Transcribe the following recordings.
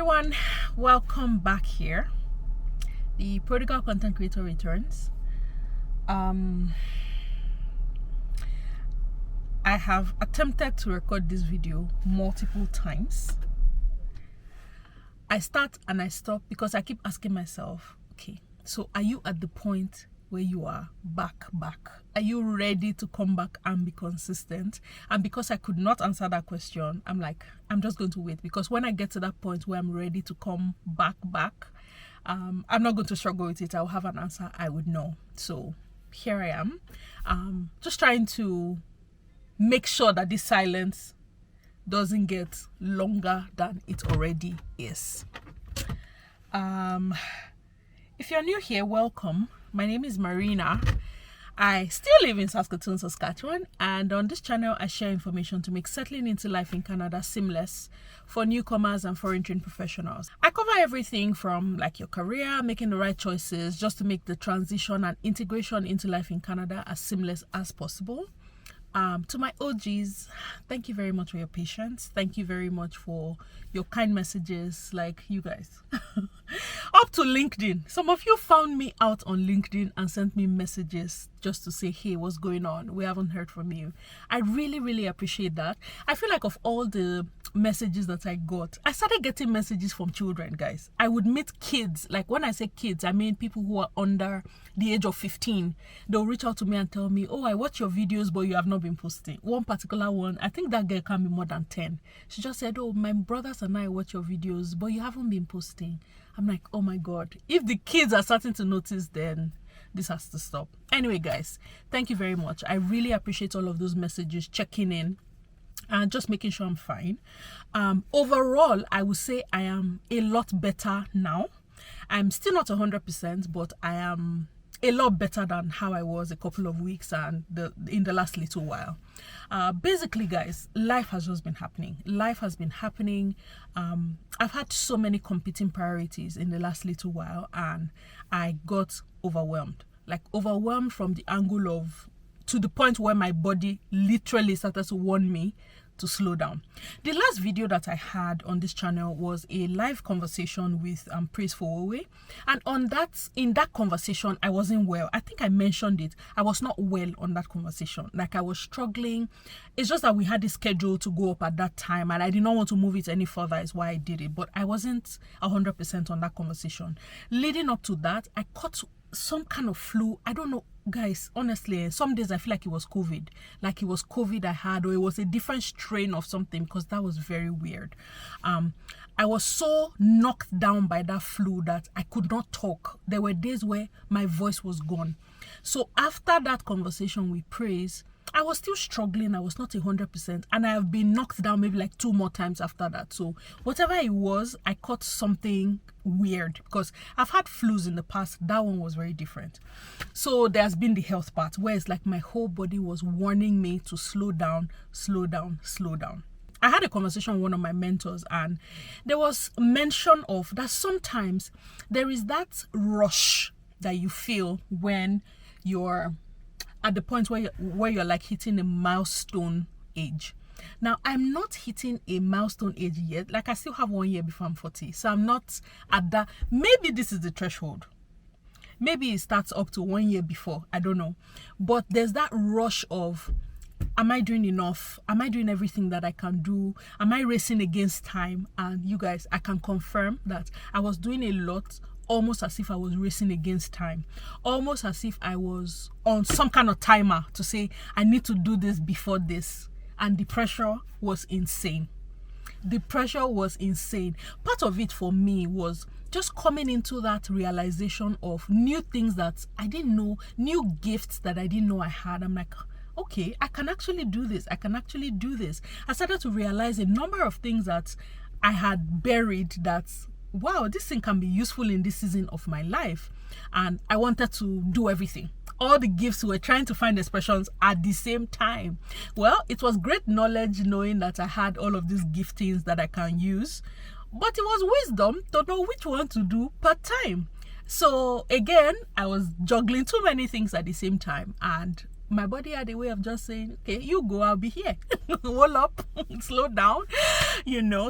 everyone, welcome back here. The Prodigal Content Creator returns. I have attempted to record this video multiple times. I start and I stop because I keep asking myself, okay, so are you at the point where you are back? Are you ready to come back and be consistent? And because I could not answer that question, I'm like, I'm just going to wait, because when I get to that point where I'm ready to come back, I'm not going to struggle with it. I'll have an answer. I would know. So here I am, just trying to make sure that this silence doesn't get longer than it already is. If you're new here, welcome. My name is Marina. I still live in Saskatoon, Saskatchewan, and on this channel I share information to make settling into life in Canada seamless for newcomers and foreign trained professionals. I cover everything from like your career, making the right choices just to make the transition and integration into life in Canada as seamless as possible. To my OGs, thank you very much for your patience. Thank you very much for your kind messages, like you guys. Up to LinkedIn. Some of you found me out on LinkedIn and sent me messages just to say, hey, what's going on? We haven't heard from you. I really appreciate that. I feel like of all the messages that I got, I started getting messages from children, guys. I would meet kids. Like when I say kids, I mean people who are under the age of 15. They'll reach out to me and tell me, oh, I watch your videos, but you have not been posting. One particular one, I think that girl can be more than 10. She just said, oh, my brothers and I watch your videos, but you haven't been posting. I'm like, oh my God, if the kids are starting to notice, then this has to stop. Anyway, guys, thank you very much. I really appreciate all of those messages, checking in and just making sure I'm fine. Overall, I would say I am a lot better now. I'm still not 100%, but I am a lot better than how I was a couple of weeks and in the last little while. Basically, guys, life has just been happening. Life has been happening. I've had so many competing priorities in the last little while, and I got overwhelmed. Like overwhelmed from the angle of, to the point where my body literally started to warn me to slow down. The last video that I had on this channel was a live conversation with Praise Fowowe, and in that conversation I wasn't well. I think I mentioned it. I was not well on that conversation. Like I was struggling. It's just that we had a schedule to go up at that time and I did not want to move it any further, is why I did it. But I wasn't 100% on that conversation. Leading up to that, I caught some kind of flu. I don't know, guys, honestly, some days I feel like it was COVID. Like it was COVID I had, or it was a different strain of something, because that was very weird. I was so knocked down by that flu that I could not talk. There were days where my voice was gone. So after that conversation with Praise, I was still struggling. I was not 100%, and I have been knocked down maybe like 2 more times after that. So whatever it was, I caught something weird, because I've had flus in the past. That one was very different. So there's been the health part where it's like my whole body was warning me to slow down. I had a conversation with one of my mentors, and there was mention of that sometimes there is that rush that you feel when you're at the point where you're like hitting a milestone age. Now, I'm not hitting a milestone age yet. Like I still have 1 year before I'm 40. So I'm not at that. Maybe this is the threshold. Maybe it starts up to 1 year before. I don't know. But there's that rush of, am I doing enough? Am I doing everything that I can do? Am I racing against time? And you guys, I can confirm that I was doing a lot, almost as if I was racing against time, almost as if I was on some kind of timer to say I need to do this before this. And the pressure was insane. Part of it for me was just coming into that realization of new things that I didn't know, new gifts that I didn't know I had. I'm like, okay, I can actually do this. I started to realize a number of things that I had buried, that wow, this thing can be useful in this season of my life. And I wanted to do everything. All the gifts were trying to find expressions at the same time. Well, it was great knowledge knowing that I had all of these giftings that I can use, but it was wisdom to know which one to do per time. So again, I was juggling too many things at the same time, and my body had a way of just saying, okay, you go, I'll be here. Hold up, slow down,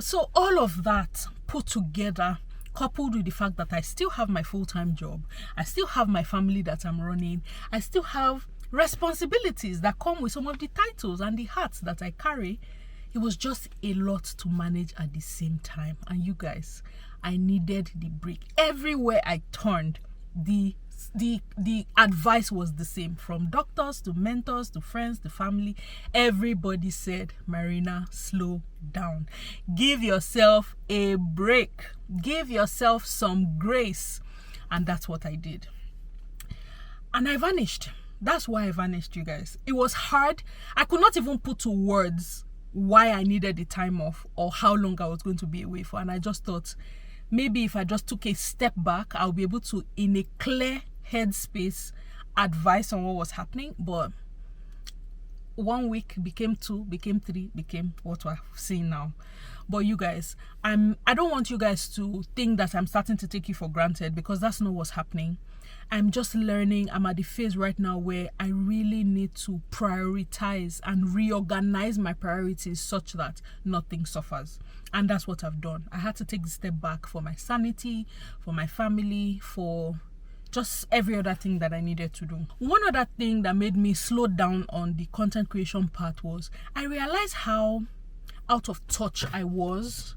So all of that put together, coupled with the fact that I still have my full-time job, I still have my family that I'm running, I still have responsibilities that come with some of the titles and the hats that I carry. It was just a lot to manage at the same time. And you guys, I needed the break. Everywhere I turned, the advice was the same, from doctors to mentors to friends to family. Everybody said, Marina, slow down, give yourself a break, give yourself some grace. And that's what I did. And I vanished. That's why I vanished, you guys. It was hard. I could not even put to words why I needed the time off or how long I was going to be away for. And I just thought, maybe if I just took a step back, I'll be able to, in a clear headspace, advise on what was happening. But 1 week became 2, became 3, became what we're seeing now. But you guys, I don't want you guys to think that I'm starting to take you for granted, because that's not what's happening. I'm just learning. I'm at the phase right now where I really need to prioritize and reorganize my priorities such that nothing suffers. And that's what I've done. I had to take a step back for my sanity, for my family, for just every other thing that I needed to do. One other thing that made me slow down on the content creation part was I realized how out of touch I was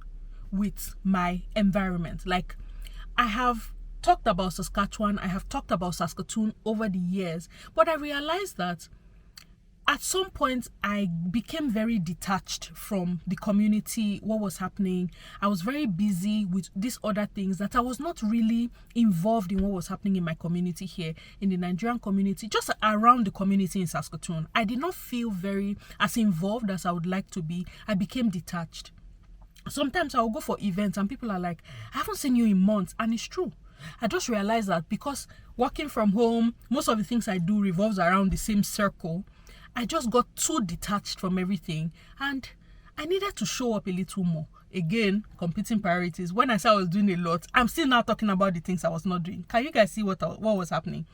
with my environment. Like, I have talked about Saskatchewan, I have talked about Saskatoon over the years, but I realized that at some point I became very detached from the community, what was happening. I was very busy with these other things that I was not really involved in what was happening in my community here, in the Nigerian community, just around the community in Saskatoon. I did not feel very as involved as I would like to be. I became detached. Sometimes I will go for events and people are like, I haven't seen you in months, and it's true. I just realized that because working from home, most of the things I do revolves around the same circle. I just got too detached from everything and I needed to show up a little more. Again, competing priorities. When I said I was doing a lot, I'm still now talking about the things I was not doing. Can you guys see what was happening?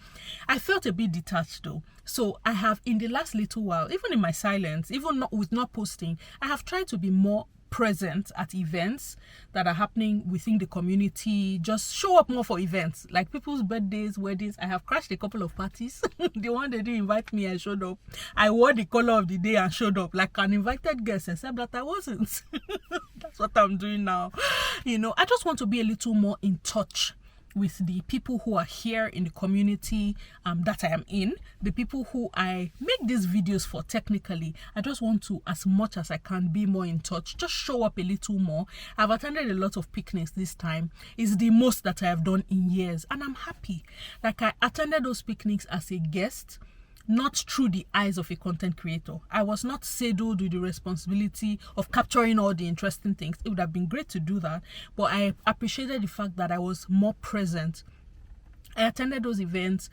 I felt a bit detached though. So I have, in the last little while, even in my silence, even with not posting, I have tried to be more present at events that are happening within the community. Just show up more for events like people's birthdays, weddings. I have crashed a couple of parties. The one they didn't invite me, I showed up. I wore the color of the day and showed up like an invited guest, except that I wasn't. That's what I'm doing now. I just want to be a little more in touch with the people who are here in the community that I am in, the people who I make these videos for technically. I just want to, as much as I can, be more in touch, just show up a little more. I've attended a lot of picnics this time. It's the most that I have done in years, and I'm happy. Like, I attended those picnics as a guest, not through the eyes of a content creator. I was not saddled with the responsibility of capturing all the interesting things. It would have been great to do that, but I appreciated the fact that I was more present. I attended those events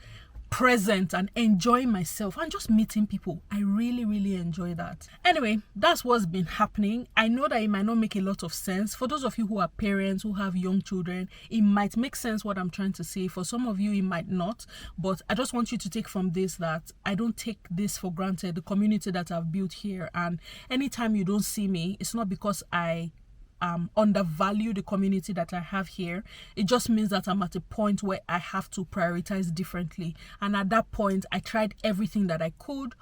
present and enjoying myself and just meeting people. I really, really enjoy that. Anyway, that's what's been happening. I know that it might not make a lot of sense. For those of you who are parents, who have young children, it might make sense what I'm trying to say. For some of you, it might not. But I just want you to take from this that I don't take this for granted, the community that I've built here. And anytime you don't see me, it's not because I undervalue the community that I have here. It just means that I'm at a point where I have to prioritize differently. And at that point, I tried everything that I could.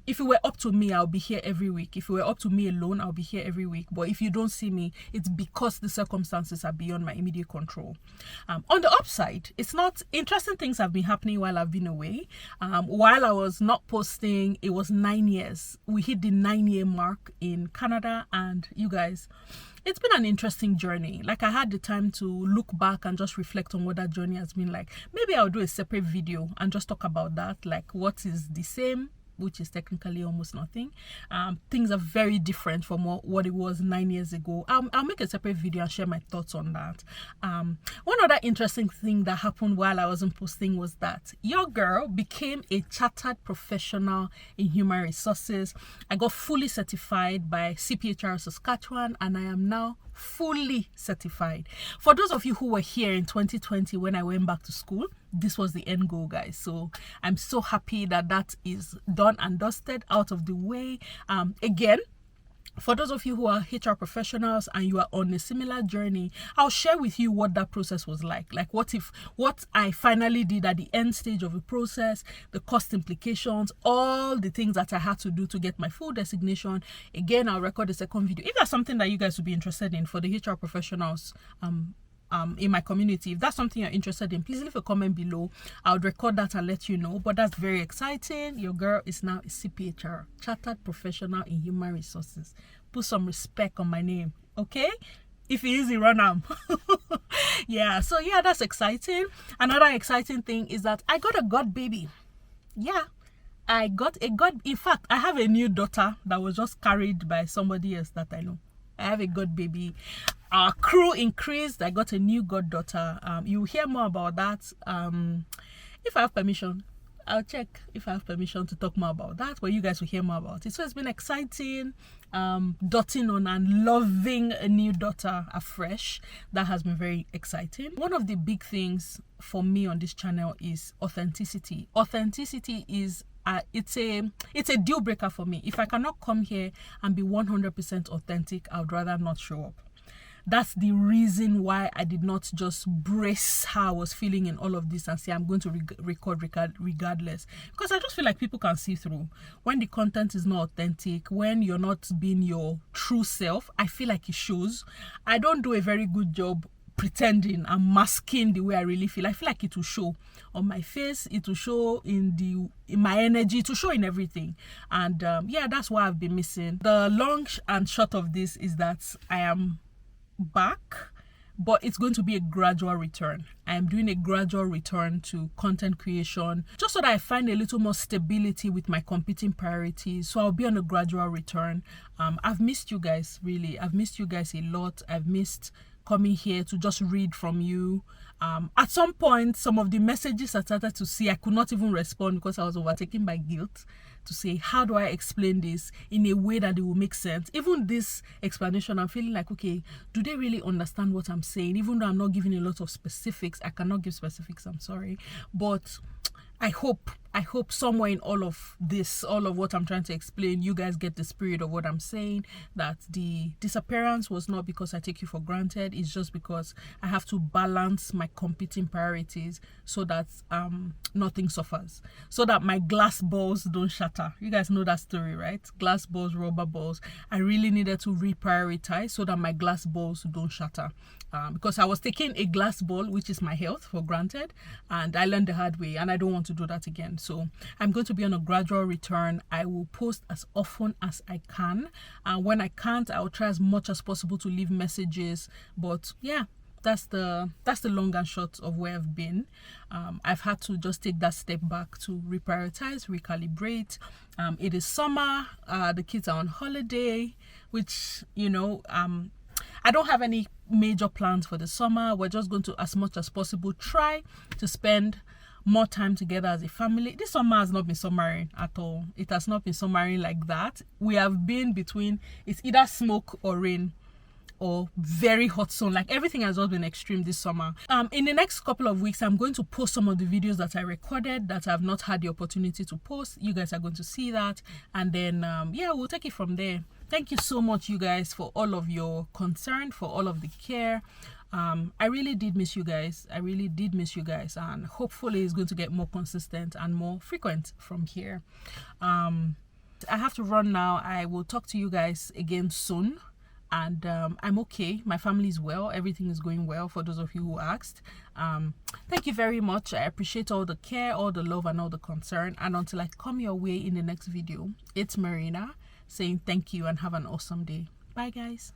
If it were up to me, I'll be here every week. If it were up to me alone, I'll be here every week. But if you don't see me, it's because the circumstances are beyond my immediate control. On the upside, it's not interesting things have been happening while I've been away. While I was not posting, it was 9 years. We hit the 9-year mark in Canada, and you guys, it's been an interesting journey. Like, I had the time to look back and just reflect on what that journey has been like. Maybe I'll do a separate video and just talk about that, like what is the same, which is technically almost nothing. Things are very different from what it was 9 years ago. I'll make a separate video and share my thoughts on that. One other interesting thing that happened while I wasn't posting was that your girl became a chartered professional in human resources. I got fully certified by CPHR Saskatchewan, and I am now fully certified. For those of you who were here in 2020 when I went back to school, this was the end goal, guys. So I'm so happy that that is done and dusted, out of the way. Again, for those of you who are HR professionals and you are on a similar journey, I'll share with you what that process was like what I finally did at the end stage of the process, the cost implications, all the things that I had to do to get my full designation. Again, I'll record a second video. If that's something that you guys would be interested in for the HR professionals in my community, if that's something you're interested in, please leave a comment below. I would record that and let you know. But that's very exciting. Your girl is now a CPHR, Chartered Professional in Human Resources. Put some respect on my name, okay? If it is, run am. Yeah, so yeah, that's exciting. Another exciting thing is that I got a god baby. Yeah, I got a god. In fact, I have a new daughter that was just carried by somebody else that I know. I have a god baby. Our crew increased. I got a new goddaughter. You'll hear more about that. If I have permission, I'll check if I have permission to talk more about that, but you guys will hear more about it. So it's been exciting, dotting on and loving a new daughter afresh. That has been very exciting. One of the big things for me on this channel is authenticity. Authenticity is it's a deal breaker for me. If I cannot come here and be 100% authentic, I would rather not show up. That's the reason why I did not just brace how I was feeling in all of this and say I'm going to record regardless, because I just feel like people can see through when the content is not authentic, when you're not being your true self. I feel like it shows. I don't do a very good job pretending and masking the way I really feel. I feel like it will show on my face, it will show in my energy, it will show in everything. And yeah, that's why I've been missing. The long and short of this is that I am back, but it's going to be a gradual return. I am doing a gradual return to content creation just so that I find a little more stability with my competing priorities. So I'll be on a gradual return. I've missed you guys, really. I've missed you guys a lot. I've missed coming here to just read from you. At some point, some of the messages I started to see, I could not even respond because I was overtaken by guilt to say, how do I explain this in a way that it will make sense? Even this explanation, I'm feeling like, okay, do they really understand what I'm saying? Even though I'm not giving a lot of specifics, I cannot give specifics, I'm sorry. But I hope somewhere in all of this, all of what I'm trying to explain, you guys get the spirit of what I'm saying, that the disappearance was not because I take you for granted. It's just because I have to balance my competing priorities so that nothing suffers, so that my glass balls don't shatter. You guys know that story, right? Glass balls, rubber balls. I really needed to reprioritize so that my glass balls don't shatter. Because I was taking a glass ball, which is my health, for granted, and I learned the hard way, and I don't want to do that again. So I'm going to be on a gradual return. I will post as often as I can, and when I can't, I'll try as much as possible to leave messages. But yeah, that's the long and short of where I've been. I've had to just take that step back to reprioritize, recalibrate. It is summer. The kids are on holiday, which, you know, I don't have any major plans for the summer. We're just going to, as much as possible, try to spend more time together as a family. This summer has not been summering at all. It has not been summering like that. We have been between, it's either smoke or rain or very hot sun. Like, everything has just been extreme this summer. In the next couple of weeks, I'm going to post some of the videos that I recorded that I've not had the opportunity to post. You guys are going to see that, and then yeah, we'll take it from there. Thank you so much, you guys, for all of your concern, for all of the care. I really did miss you guys. I really did miss you guys, and hopefully it's going to get more consistent and more frequent from here. I have to run now. I will talk to you guys again soon, and I'm okay. My family is well. Everything is going well, for those of you who asked. Thank you very much. I appreciate all the care, all the love, and all the concern. And until I come your way in the next video, it's Marina saying thank you and have an awesome day. Bye, guys.